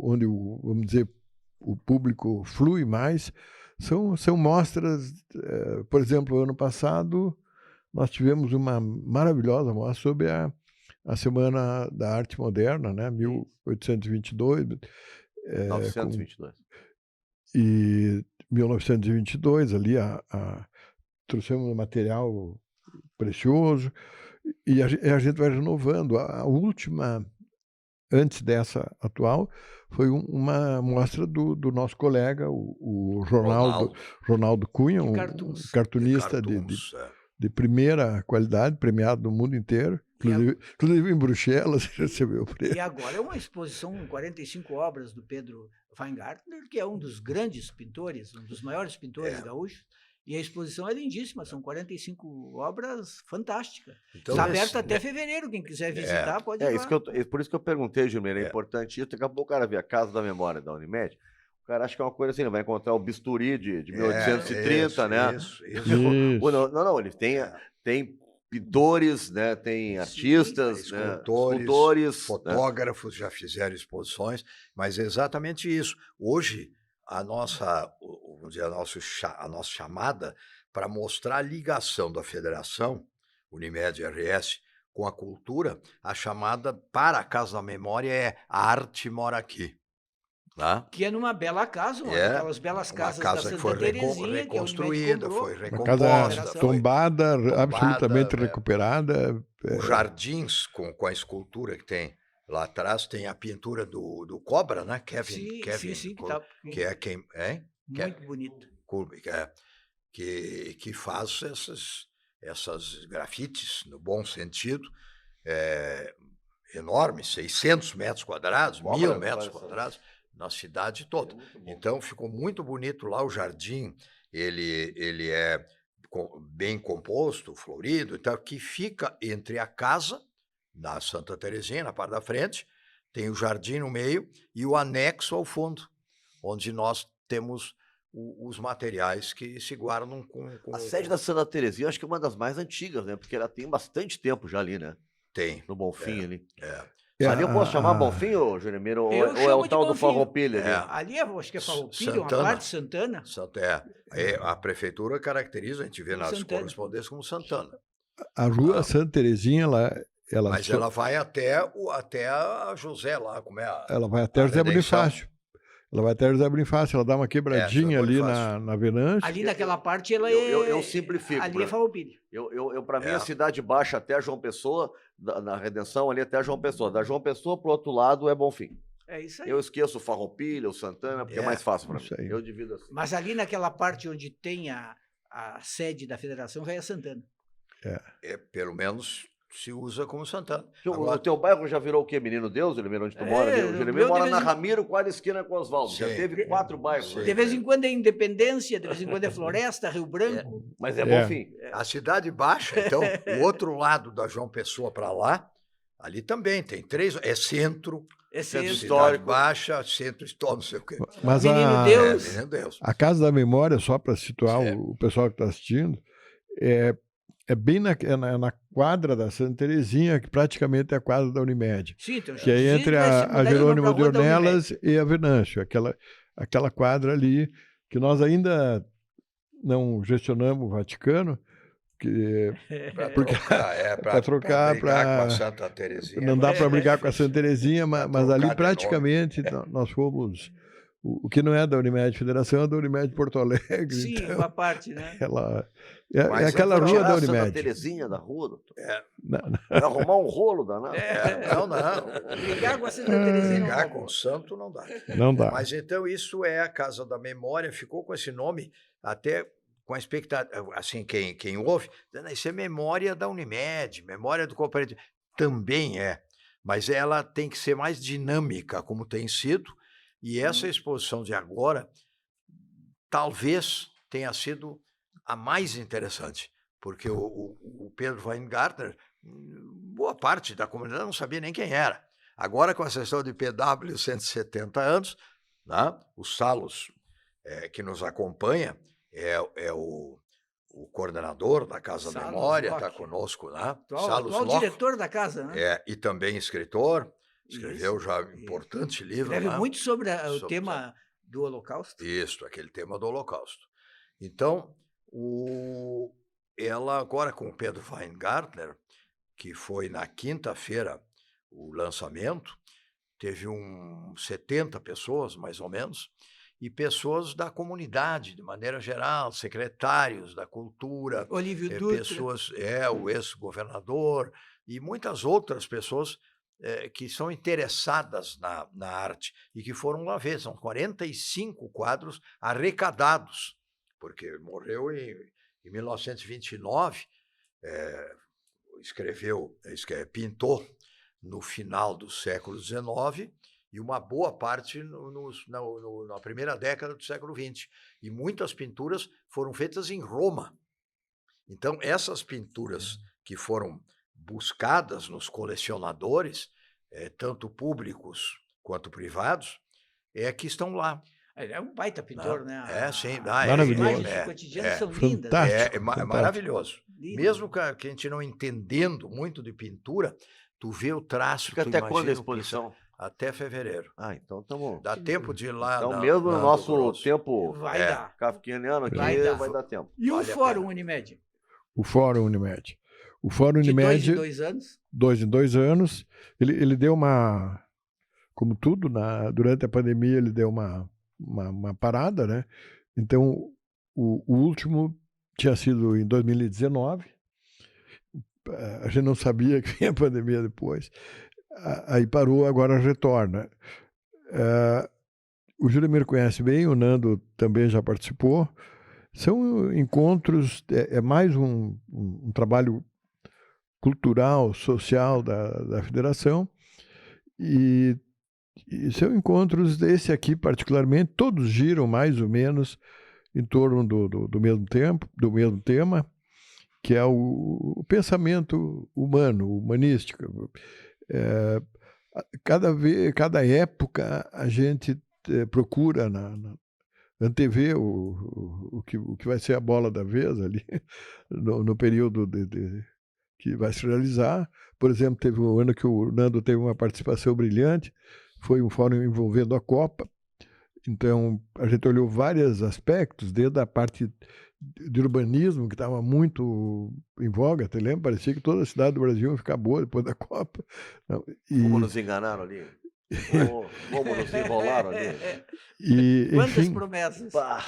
onde, vamos dizer, o público flui mais são mostras. Por exemplo, ano passado nós tivemos uma maravilhosa mostra sobre a Semana da Arte Moderna, né, 1822. 922. E 1922, ali trouxemos um material precioso e a gente vai renovando. A última, antes dessa atual, foi uma mostra do nosso colega, o Ronaldo Cunha, um cartunista de primeira qualidade, premiado no mundo inteiro. Inclusive em Bruxelas, recebeu o prêmio. E agora é uma exposição com 45 obras do Pedro Weingartner, que é um dos grandes pintores, um dos maiores pintores gaúchos. E a exposição é lindíssima, são 45 obras fantásticas. Então, está aberto até fevereiro, quem quiser visitar pode ir lá. Por isso que eu perguntei, Gilmar, é importante isso. Daqui a pouco o cara vê a Casa da Memória da Unimed, o cara acha que é uma coisa assim, ele vai encontrar o bisturi de 1830, né? Isso. Não, ele tem pintores, né? Tem artistas, escultores, fotógrafos, já fizeram exposições, mas é exatamente isso. Hoje, a nossa chamada para mostrar a ligação da Federação Unimed RS com a cultura, a chamada para a Casa da Memória é A Arte Mora Aqui. Tá? Que é numa bela casa, aquelas belas casas da Santa que foi Terezinha, reconstruída, foi recomposta. Uma casa tombada, absolutamente recuperada. Os jardins com a escultura que tem lá atrás, tem a pintura do Cobra, né? Kevin, que é quem... Muito bonito. Que faz essas grafites, no bom sentido, enormes, 600 metros quadrados, 1.000 metros quadrados, na cidade toda. Então, ficou muito bonito lá o jardim, ele é bem composto, florido, então, que fica entre a casa, da Santa Terezinha, na parte da frente, tem o jardim no meio e o anexo ao fundo, onde nós temos os materiais que se guardam com... A sede da Santa Terezinha, acho que é uma das mais antigas, né? Porque ela tem bastante tempo já ali, né? Tem. No Bonfim ali. Ali eu posso chamar Bonfim, ô Jeremiro? Ou é o tal do Farroupilha? Ali acho que é Farroupilha, uma parte de Santana. A prefeitura caracteriza, a gente vê nas correspondências como Santana. A rua Santa Terezinha, ela vai até a José lá, como é ela vai até José Bonifácio. ela vai até José Bonifácio, ela dá uma quebradinha José ali Bonifácio. na Venâncio. Ali naquela parte ela eu simplifico, Ali é Bruno. Farroupilha. Para mim, É. a Cidade Baixa até João Pessoa, na Redenção ali até João Pessoa. Da João Pessoa pro outro lado é Bonfim. É isso aí. Eu esqueço o Farroupilha, o Santana, porque é mais fácil para mim. Isso aí. Eu divido assim. Mas ali naquela parte onde tem a sede da federação já é Santana. Pelo menos se usa como Santana. O teu bairro já virou o quê? Menino Deus, Jeremir, onde tu mora? É, O o Jeremir meu de mora vez na em- Ramiro, quase esquina com Oswaldo. Já Sim. teve 4 bairros. Sim. né? De vez em quando é Independência, de vez em quando é Floresta, Rio Branco. Mas é É. Bonfim. A Cidade Baixa, então, o outro lado da João Pessoa para lá, ali também tem 3, é centro, É Centro centro. Cidade histórico. Baixa, centro histórico, não sei o quê. Mas Menino Deus. Menino Deus. a Casa da Memória, só para situar É. o pessoal que está assistindo, é bem na quadra da Santa Terezinha, que praticamente é a quadra da Unimed. Sim, então, Que é entre a Jerônimo de Ornelas e a Venâncio, aquela quadra ali, que nós ainda não gestionamos o Vaticano, que Para Porque- trocar, pra trocar, brigar pra- com a Santa Terezinha. não dá mas para é brigar com a difícil. Santa Terezinha, Pra mas trocar ali de nome. praticamente nós fomos. O que não é da Unimed Federação é da Unimed Porto Alegre. Sim, então, uma parte, né? ela, Mas é aquela eu vou rua Tirar da a Santa Unimed. Terezinha da rua, doutor. Não, Vai arrumar um rolo danado. Não. Brigar com a Santa Terezinha não Brigar dá. com o santo não dá. não dá. Mas então isso é a Casa da Memória, ficou com esse nome até com a expectativa, assim, quem ouve, dizendo, isso é memória da Unimed, memória do cooperativo. Também é, mas ela tem que ser mais dinâmica, como tem sido, e essa exposição de agora talvez tenha sido a mais interessante, porque o Pedro Weingartner, boa parte da comunidade não sabia nem quem era. Agora, com a sessão de PW 170 anos, né, o Salos, que nos acompanha, é o coordenador da Casa da Salos Memória, está Locke. conosco, né? Atual Locke, diretor da casa, né? e também escritor, escreveu Isso, já isso. importante livro. Escreve né? muito sobre o Sobre- tema do Holocausto. Isso, aquele tema do Holocausto. Então, ela agora com o Pedro Weingartner, que foi na quinta-feira o lançamento, teve 70 pessoas, mais ou menos, e pessoas da comunidade, de maneira geral, secretários da cultura, Olívio Dutra. pessoas, o ex-governador e muitas outras pessoas que são interessadas na arte e que foram lá ver. São 45 quadros arrecadados, porque morreu em 1929, pintou no final do século XIX e uma boa parte na primeira década do século XX. E muitas pinturas foram feitas em Roma. Então, essas pinturas que foram buscadas nos colecionadores, tanto públicos quanto privados, que estão lá. É um baita pintor, né? Sim. Maravilhoso. As imagens do cotidiano são lindas. Fantástico. É maravilhoso. Lindas. Mesmo que a gente não entendendo muito de pintura, tu vê o traço. Fica tu até quando a imagina o exposição? até fevereiro. Ah, então estamos. Dá tempo de ir lá. Então, mesmo no Nando nosso Grosso. tempo Vai É. dar. kafkianiano aqui, Vai vai dar. dar tempo. E o Vale a Fórum pena. Unimed? O Fórum Unimed. O Fórum De Unimed, 2 em 2 anos? 2 em 2 anos, ele deu uma, como tudo, durante a pandemia ele deu uma parada, né? Então, o último tinha sido em 2019, a gente não sabia que vinha a pandemia depois, aí parou, agora retorna. O Juremir conhece bem, o Nando também já participou. São encontros, é mais um trabalho cultural, social da federação, e são encontros desse aqui particularmente, todos giram mais ou menos em torno do mesmo tempo, do mesmo tema, que é o pensamento humano, humanístico. Cada época a gente procura antever o que vai ser a bola da vez ali, no período que vai se realizar. Por exemplo, teve um ano que o Nando teve uma participação brilhante, foi um fórum envolvendo a Copa. Então, a gente olhou vários aspectos, desde a parte de urbanismo, que estava muito em voga, te lembra? Parecia que toda a cidade do Brasil ia ficar boa depois da Copa. Como nos enganaram ali? Como nos enrolaram ali. E, Quantas enfim, promessas. Pá,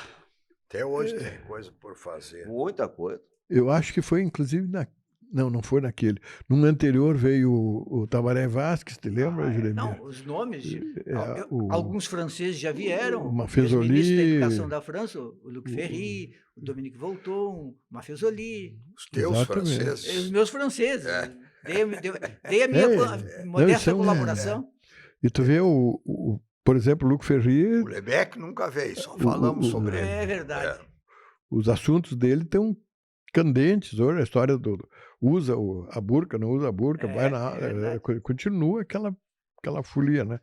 Até hoje tem coisa por fazer. muita coisa. eu acho que foi inclusive não foi naquele. Num anterior veio o Tabaré Vázquez, te lembra, Juremir? Não, os nomes. É, Alguns franceses já vieram. o O ex-ministro da Maffezoli, Educação da França, o Luc Ferry, o Dominique Volton, o Maffezoli. Os teus Exatamente. Os franceses. meus franceses. Dei a minha não, modesta são, colaboração. E tu vê, por exemplo, o Luc Ferry, O Lebec nunca veio, só falamos sobre ele. É verdade. os assuntos dele estão candentes hoje, a história do usa a burca, não usa a burca, vai na continua aquela folia, né?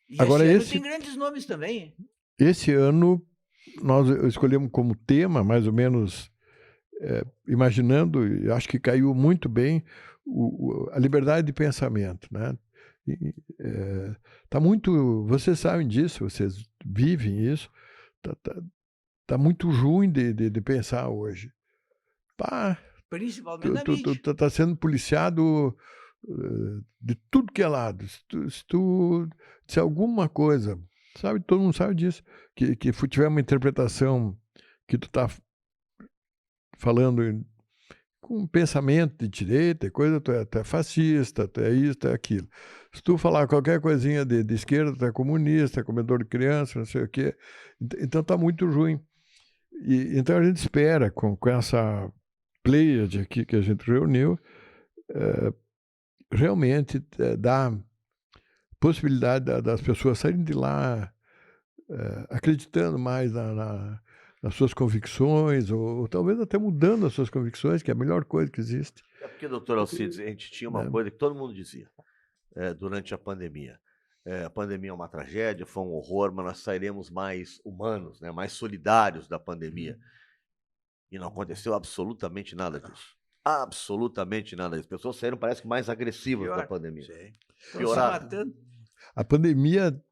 E Agora, esse ano esse- tem grandes nomes também. Esse ano nós escolhemos como tema, mais ou menos, imaginando, e acho que caiu muito bem, a liberdade de pensamento, né? Tá muito, vocês sabem disso, vocês vivem isso, tá muito ruim de pensar hoje. Pá, Principalmente na mídia. tu tá sendo policiado de tudo que é lado. Se tu disser alguma coisa, sabe, todo mundo sabe disso, que tiver uma interpretação que tu tá falando com um pensamento de direita e coisa, tu é fascista, tu é isso, tu é aquilo. Se tu falar qualquer coisinha de esquerda, tu é comunista, é comedor de criança, não sei o quê. Então tá muito ruim. Então a gente espera, com essa pleiade aqui que a gente reuniu, realmente dar possibilidade das pessoas saírem de lá acreditando mais nas suas convicções, ou talvez até mudando as suas convicções, que é a melhor coisa que existe. É porque, doutor Alcides, a gente tinha uma coisa que todo mundo dizia durante a pandemia. A pandemia é uma tragédia, foi um horror, mas nós sairemos mais humanos, né, mais solidários da pandemia. E não aconteceu absolutamente nada disso. Absolutamente nada disso. As pessoas saíram, parece que mais agressivas da pandemia. Sim. Estão se Pioraram. matando. A pandemia,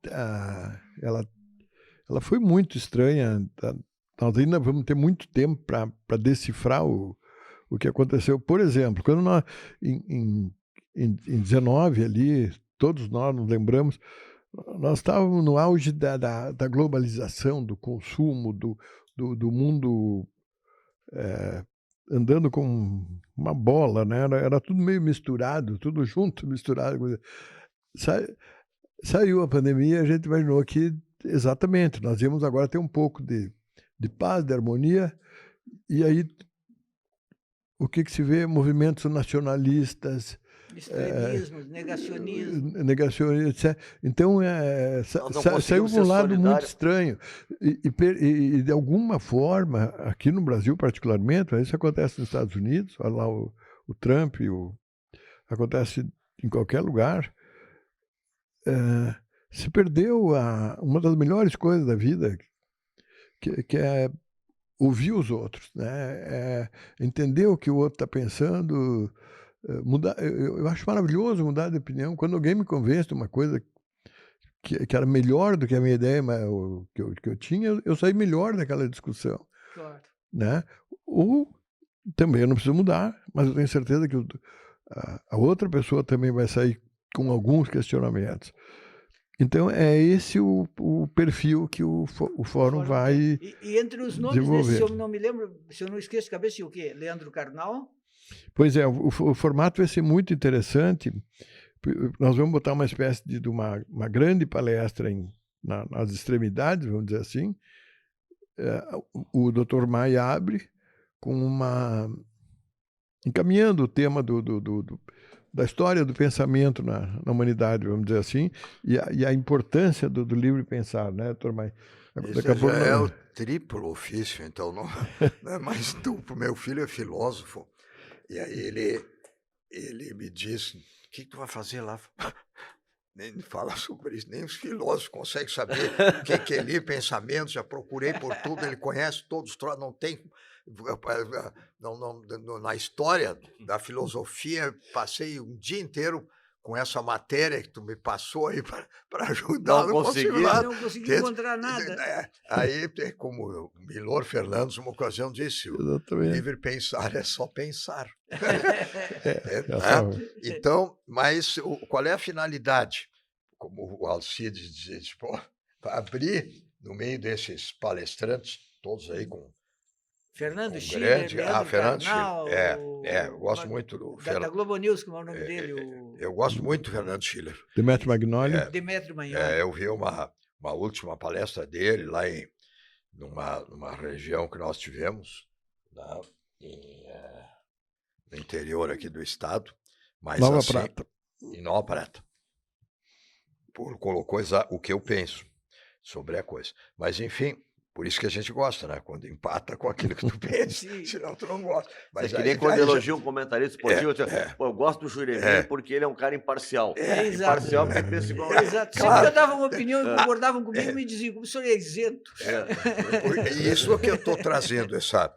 ela foi muito estranha. Nós ainda vamos ter muito tempo para decifrar o que aconteceu. Por exemplo, quando nós, em 19 ali, todos nós nos lembramos, nós estávamos no auge da globalização, do consumo, do mundo andando com uma bola, né? Era tudo meio misturado, tudo junto, misturado. Saiu a pandemia, a gente imaginou que, exatamente, nós íamos agora ter um pouco de paz, de harmonia, e aí o que se vê? Movimentos nacionalistas, Extremismos, negacionismo, etc. Então, saiu de um lado muito estranho. E, de alguma forma, aqui no Brasil particularmente, isso acontece nos Estados Unidos, olha lá o Trump, acontece em qualquer lugar, se perdeu uma das melhores coisas da vida, que é ouvir os outros, né? Entender o que o outro está pensando, mudar. Eu acho maravilhoso mudar de opinião. Quando alguém me convence de uma coisa que era melhor do que a minha ideia que eu tinha, eu saí melhor daquela discussão. Claro. Né? Ou também eu não preciso mudar, mas eu tenho certeza que a outra pessoa também vai sair com alguns questionamentos. Então, é esse o perfil que o fórum vai E entre os nomes desenvolver. desses, se eu não me lembro, se eu não esqueço de cabeça, o quê? Leandro Carnal? Pois é, o formato vai ser muito interessante. Nós vamos botar uma espécie de uma grande palestra nas extremidades, vamos dizer assim. O Dr. Maia abre com encaminhando o tema da história do pensamento na humanidade, vamos dizer assim, e a importância do livre pensar, né, doutor Maia? Isso já é o triplo ofício, então não é mais duplo. Meu filho é filósofo, e aí ele me disse, o que tu vai fazer lá? Nem fala sobre isso, nem os filósofos conseguem saber o que é ler pensamento, já procurei por tudo, ele conhece todos, não tem... na história da filosofia, passei um dia inteiro com essa matéria que tu me passou aí para ajudar. Não consegui encontrar nada. Aí, como o Milor Fernandes, uma ocasião, disse, o livre pensar é só pensar. Então, mas qual é a finalidade? como o Alcides diz, pô, para abrir no meio desses palestrantes, todos aí com Fernando um Schiller, grande... Leandro Fernando Carnal, Schiller. Eu gosto muito do da Globo News, como é o nome dele? Eu gosto muito do Fernando Schiller. Demetrio Magnoli. Demetrio Magnoli. Eu vi uma última palestra dele lá numa região que nós tivemos, no interior aqui do estado. Mas, Nova assim, Prata. Em Nova Prata. Colocou o que eu penso sobre a coisa. Mas, enfim, por isso que a gente gosta, né? Quando empata com aquilo que tu pensa, senão tu não gosta. Mas Você queria quando elogia um comentarista esportivo, pô, eu gosto do Juremir porque ele é um cara imparcial. Exato. Imparcial porque pensa igual. Exato. Sempre que eu dava uma opinião e concordavam comigo, me diziam, como o senhor é isento. Isso que eu estou trazendo, essa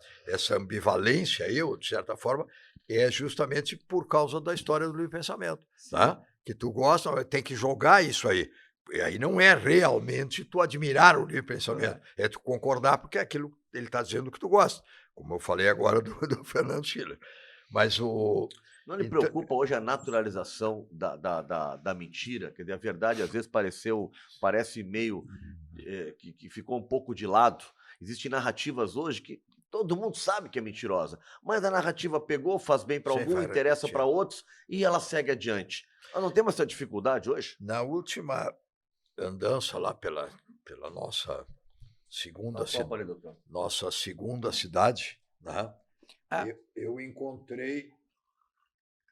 ambivalência aí, de certa forma, é justamente por causa da história do livre pensamento. Tá? Que tu gosta, tem que jogar isso aí. E aí não é realmente tu admirar o livre pensamento, é tu concordar porque é aquilo ele está dizendo que tu gosta, como eu falei agora do Fernando Schiller. Mas não lhe preocupa hoje a naturalização da mentira? Quer dizer, a verdade às vezes parece meio que ficou um pouco de lado. Existem narrativas hoje que todo mundo sabe que é mentirosa, mas a narrativa pegou, faz bem para algum, interessa para outros e ela segue adiante. Nós não temos essa dificuldade hoje? Na última andança lá pela nossa segunda cidade, né? Eu encontrei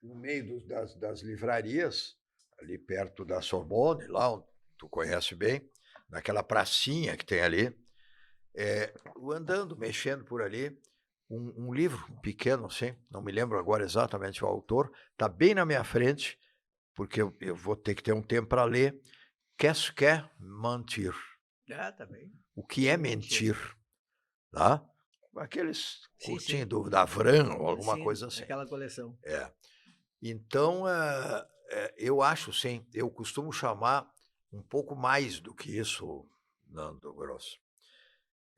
no meio das livrarias, ali perto da Sorbonne, lá onde tu conhece bem, naquela pracinha que tem ali, andando, mexendo por ali, um livro pequeno assim, não me lembro agora exatamente o autor, está bem na minha frente, porque eu vou ter que ter um tempo para ler. Qu'est-ce que mentir? Tá bem. O que é mentir? Tá? Aqueles curtinhos da Avram ou alguma coisa assim. Aquela coleção. Então, eu acho, sim, eu costumo chamar um pouco mais do que isso, Nando Grosso.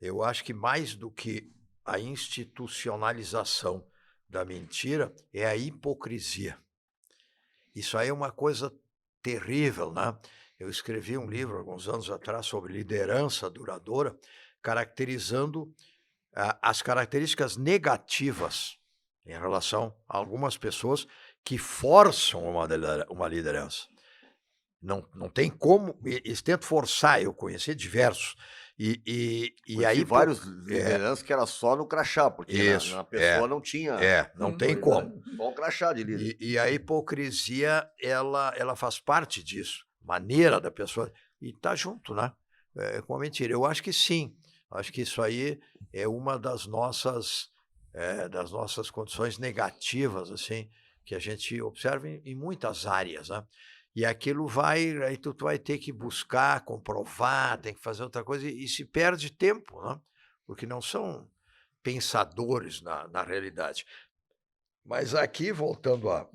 Eu acho que mais do que a institucionalização da mentira é a hipocrisia. Isso aí é uma coisa terrível, né? Eu escrevi um livro alguns anos atrás sobre liderança duradoura, caracterizando as características negativas em relação a algumas pessoas que forçam uma liderança. Não tem como, eles tentam forçar, eu conheci diversos. E aí vários lideranças que era só no crachá, porque a pessoa não tinha... não tem como. Só o crachá de líder. E a hipocrisia, ela faz parte disso. Maneira da pessoa, e tá junto, né? Com a mentira. Eu acho que sim. Acho que isso aí é uma das nossas condições negativas, assim, que a gente observa em muitas áreas, né? E aquilo aí tu vai ter que buscar, comprovar, tem que fazer outra coisa, e se perde tempo, né? Porque não são pensadores na realidade. Mas aqui, voltando a...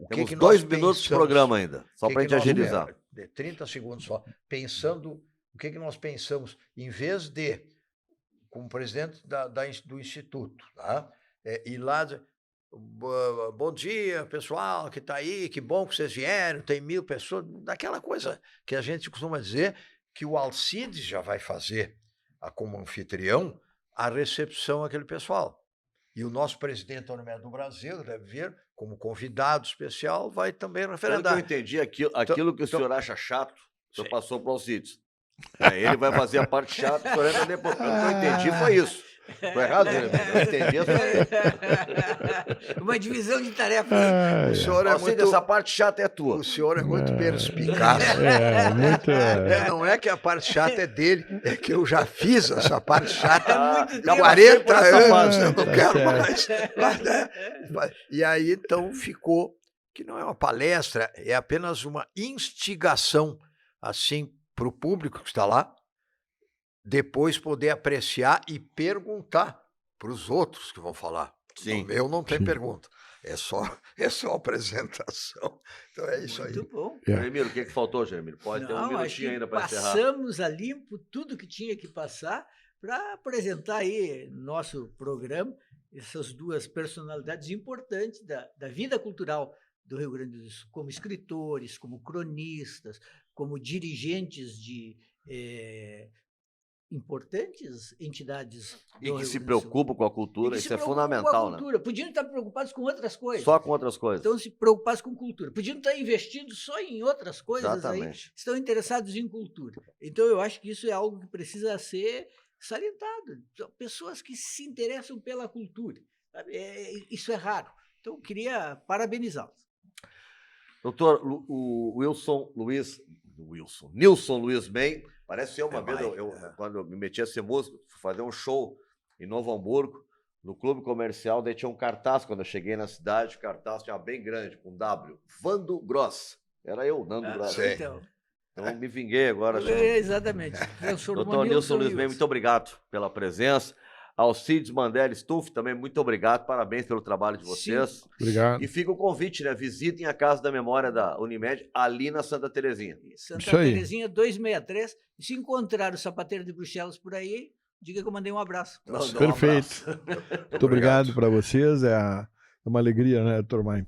Temos 2 minutos de programa ainda, só para a gente agilizar. 30 segundos só. Pensando, o que nós pensamos, em vez de, como presidente do Instituto, tá? Ir lá dizer, bom dia, pessoal que está aí, que bom que vocês vieram, tem 1000 pessoas, daquela coisa que a gente costuma dizer, que o Alcides já vai fazer, como anfitrião, a recepção àquele pessoal. E o nosso presidente da Unimed do Brasil, deve vir, como convidado especial, vai também referendar. Eu entendi, aquilo que o senhor acha chato, o senhor passou para o Alcides. Ele vai fazer a parte chata, o senhor entra depois. O que eu entendi foi isso. Estou errado, né? Eu entendi isso aí. Uma divisão de tarefas. O senhor Alcides, essa parte chata é tua. O senhor é muito perspicaz. Não é que a parte chata é dele, é que eu já fiz essa parte chata há 40 anos, eu não quero mais. E aí, então, ficou que não é uma palestra, é apenas uma instigação, assim, para o público que está lá, depois poder apreciar e perguntar para os outros que vão falar. Sim. No meu não tem pergunta, é só apresentação. Então é isso aí. Muito bom. Jeremiro, o que faltou, Jeremiro? Pode ter um minutinho ainda para encerrar. Passamos a limpo tudo que tinha que passar para apresentar aí no nosso programa essas 2 personalidades importantes da vida cultural do Rio Grande do Sul, como escritores, como cronistas, como dirigentes de importantes entidades E do que Rio se Grande do Sul. preocupam com a E cultura, que se isso é preocupam com a fundamental, né? cultura. Podiam estar preocupados com outras coisas. Só com outras coisas. Então, se preocupassem com cultura. Podiam estar investindo só em outras coisas aí. Exatamente. Estão interessados em cultura. Então, eu acho que isso é algo que precisa ser salientado. São pessoas que se interessam pela cultura. Sabe? Isso é raro. Então, eu queria parabenizá-los. Doutor Nilson Luiz Bem, parece eu uma vez, quando eu me meti a ser músico, fui fazer um show em Novo Hamburgo, no Clube Comercial, daí tinha um cartaz, quando eu cheguei na cidade, o cartaz tinha bem grande, com W, Vando Gross. Era eu, Nando Gross. Então, me vinguei agora. exatamente. Doutor Nilson Luiz Bem, muito obrigado pela presença. Alcides Mandelli Stuff, também muito obrigado, parabéns pelo trabalho de vocês. Sim. Obrigado. E fica o convite, né? Visitem a Casa da Memória da Unimed, ali na Santa Terezinha. Santa Isso aí. Terezinha 263. E se encontrar o sapateiro de Bruxelas por aí, diga que eu mandei um abraço. Perfeito. Muito obrigado para vocês. É uma alegria, né, doutor Maim?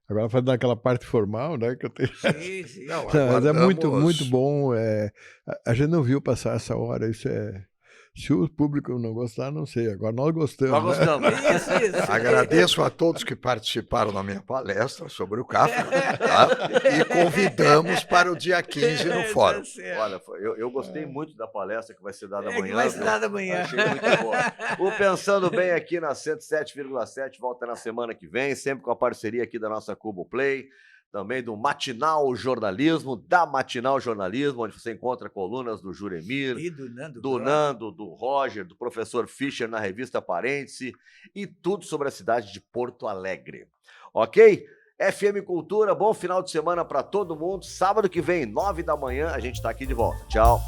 Agora fazendo aquela parte formal, né, que eu tenho. Sim, sim. Não, Mas é muito, aguardamos. muito bom. A gente não viu passar essa hora. Isso é. Se o público não gostar, não sei. Agora nós gostamos. Nós né? gostamos. Isso. Agradeço a todos que participaram na minha palestra sobre o Kafka, tá? E convidamos para o dia 15 no fórum. Tá certo. Olha, eu gostei muito da palestra que vai ser dada Que amanhã. vai ser viu? dada amanhã. Achei muito boa. O Pensando Bem aqui na 107,7 volta na semana que vem, sempre com a parceria aqui da nossa Cubo Play, também do Matinal Jornalismo, onde você encontra colunas do Juremir, E do Nando. do Gross. Nando, do Roger, do professor Fischer na revista Parêntese e tudo sobre a cidade de Porto Alegre. Ok? FM Cultura, bom final de semana para todo mundo. Sábado que vem, 9 da manhã, a gente está aqui de volta. Tchau.